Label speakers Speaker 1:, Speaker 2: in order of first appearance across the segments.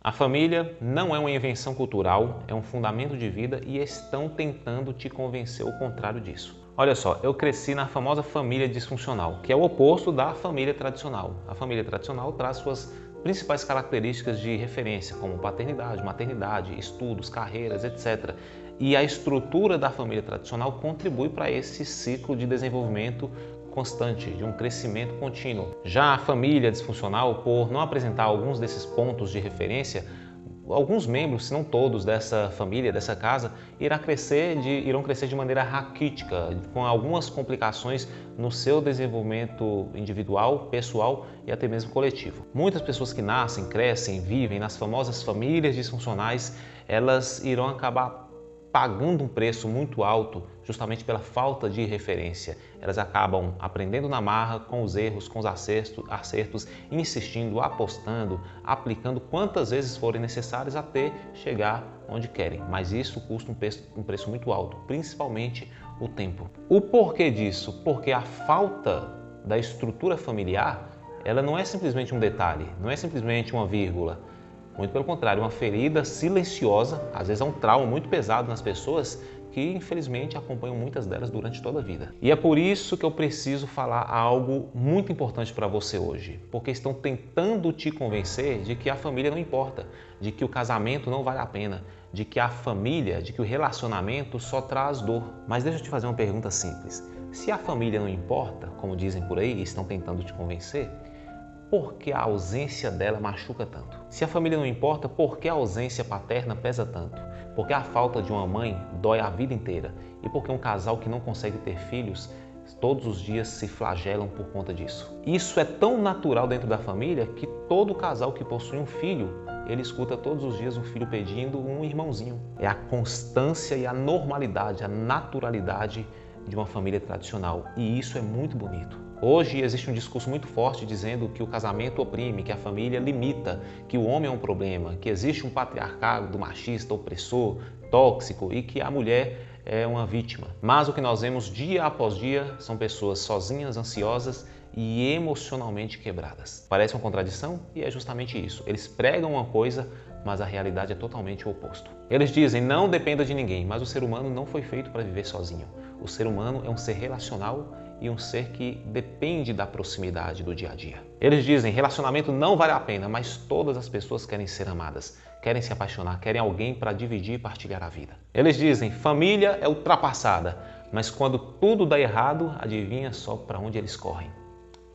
Speaker 1: A família não é uma invenção cultural, é um fundamento de vida e estão tentando te convencer o contrário disso. Olha só, eu cresci na famosa família disfuncional, que é o oposto da família tradicional. A família tradicional traz suas principais características de referência, como paternidade, maternidade, estudos, carreiras, etc. E a estrutura da família tradicional contribui para esse ciclo de desenvolvimento constante, de um crescimento contínuo. Já a família disfuncional, por não apresentar alguns desses pontos de referência, alguns membros, se não todos, dessa família, dessa casa, irão crescer de maneira raquítica, com algumas complicações no seu desenvolvimento individual, pessoal e até mesmo coletivo. Muitas pessoas que nascem, crescem, vivem nas famosas famílias disfuncionais, elas irão acabar pagando um preço muito alto justamente pela falta de referência. Elas acabam aprendendo na marra, com os erros, com os acertos, insistindo, apostando, aplicando quantas vezes forem necessárias até chegar onde querem. Mas isso custa um preço muito alto, principalmente o tempo. O porquê disso? Porque a falta da estrutura familiar, ela não é simplesmente um detalhe, não é simplesmente uma vírgula. Muito pelo contrário, uma ferida silenciosa, às vezes é um trauma muito pesado nas pessoas que infelizmente acompanham muitas delas durante toda a vida. E é por isso que eu preciso falar algo muito importante para você hoje, porque estão tentando te convencer de que a família não importa, de que o casamento não vale a pena, de que a família, de que o relacionamento só traz dor. Mas deixa eu te fazer uma pergunta simples. Se a família não importa, como dizem por aí e estão tentando te convencer, por que a ausência dela machuca tanto? Se a família não importa, por que a ausência paterna pesa tanto? Por que a falta de uma mãe dói a vida inteira? E por que um casal que não consegue ter filhos todos os dias se flagelam por conta disso? Isso é tão natural dentro da família que todo casal que possui um filho, ele escuta todos os dias um filho pedindo um irmãozinho. É a constância e a normalidade, a naturalidade de uma família tradicional. E isso é muito bonito. Hoje existe um discurso muito forte dizendo que o casamento oprime, que a família limita, que o homem é um problema, que existe um patriarcado machista, opressor, tóxico e que a mulher é uma vítima. Mas o que nós vemos dia após dia são pessoas sozinhas, ansiosas e emocionalmente quebradas. Parece uma contradição e é justamente isso. Eles pregam uma coisa, mas a realidade é totalmente o oposto. Eles dizem, não dependa de ninguém, mas o ser humano não foi feito para viver sozinho. O ser humano é um ser relacional e um ser que depende da proximidade do dia a dia. Eles dizem, relacionamento não vale a pena, mas todas as pessoas querem ser amadas, querem se apaixonar, querem alguém para dividir e partilhar a vida. Eles dizem, família é ultrapassada, mas quando tudo dá errado, adivinha só para onde eles correm?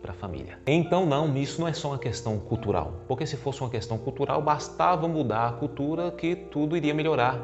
Speaker 1: Para a família. Então não, isso não é só uma questão cultural, porque se fosse uma questão cultural, bastava mudar a cultura que tudo iria melhorar,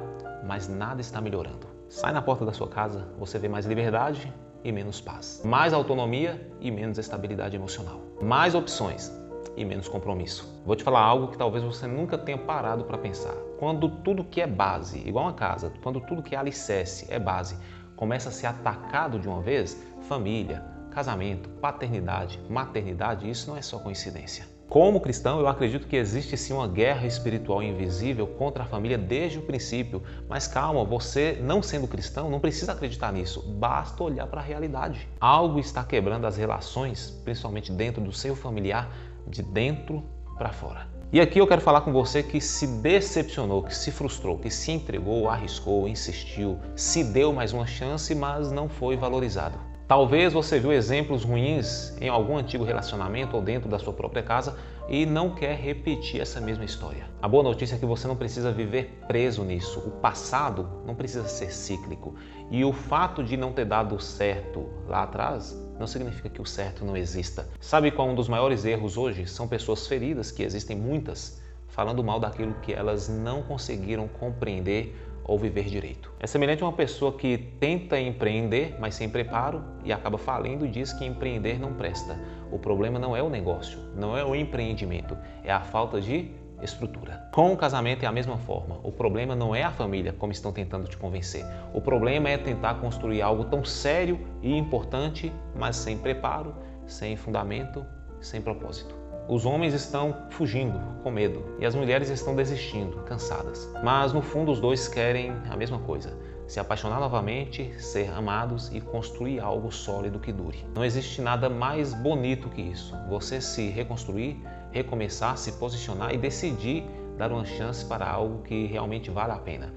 Speaker 1: mas nada está melhorando. Sai na porta da sua casa, você vê mais liberdade e menos paz, mais autonomia e menos estabilidade emocional, mais opções e menos compromisso. Vou te falar algo que talvez você nunca tenha parado para pensar. Quando tudo que é base, igual uma casa, quando tudo que é alicerce, é base, começa a ser atacado de uma vez, família, casamento, paternidade, maternidade, isso não é só coincidência. Como cristão, eu acredito que existe sim uma guerra espiritual invisível contra a família desde o princípio. Mas calma, você não sendo cristão não precisa acreditar nisso, basta olhar para a realidade. Algo está quebrando as relações, principalmente dentro do seio familiar, de dentro para fora. E aqui eu quero falar com você que se decepcionou, que se frustrou, que se entregou, arriscou, insistiu, se deu mais uma chance, mas não foi valorizado. Talvez você viu exemplos ruins em algum antigo relacionamento ou dentro da sua própria casa e não quer repetir essa mesma história. A boa notícia é que você não precisa viver preso nisso. O passado não precisa ser cíclico. E o fato de não ter dado certo lá atrás não significa que o certo não exista. Sabe qual é um dos maiores erros hoje? São pessoas feridas, que existem muitas, falando mal daquilo que elas não conseguiram compreender ou viver direito. É semelhante a uma pessoa que tenta empreender, mas sem preparo e acaba falindo e diz que empreender não presta. O problema não é o negócio, não é o empreendimento, é a falta de estrutura. Com o casamento é a mesma forma. O problema não é a família, como estão tentando te convencer. O problema é tentar construir algo tão sério e importante, mas sem preparo, sem fundamento, sem propósito. Os homens estão fugindo, com medo, e as mulheres estão desistindo, cansadas. Mas no fundo os dois querem a mesma coisa, se apaixonar novamente, ser amados e construir algo sólido que dure. Não existe nada mais bonito que isso, você se reconstruir, recomeçar, se posicionar e decidir dar uma chance para algo que realmente vale a pena.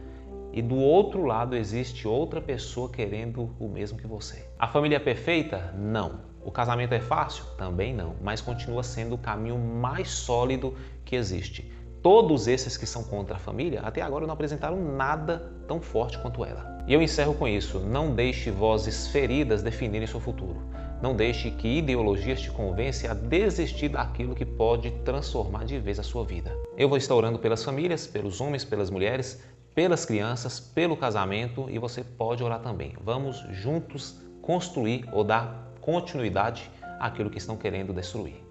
Speaker 1: E do outro lado existe outra pessoa querendo o mesmo que você. A família é perfeita? Não. O casamento é fácil? Também não, mas continua sendo o caminho mais sólido que existe. Todos esses que são contra a família, até agora não apresentaram nada tão forte quanto ela. E eu encerro com isso: não deixe vozes feridas definirem seu futuro. Não deixe que ideologias te convencem a desistir daquilo que pode transformar de vez a sua vida. Eu vou estar orando pelas famílias, pelos homens, pelas mulheres, pelas crianças, pelo casamento, e você pode orar também. Vamos juntos construir ou dar continuidade àquilo que estão querendo destruir.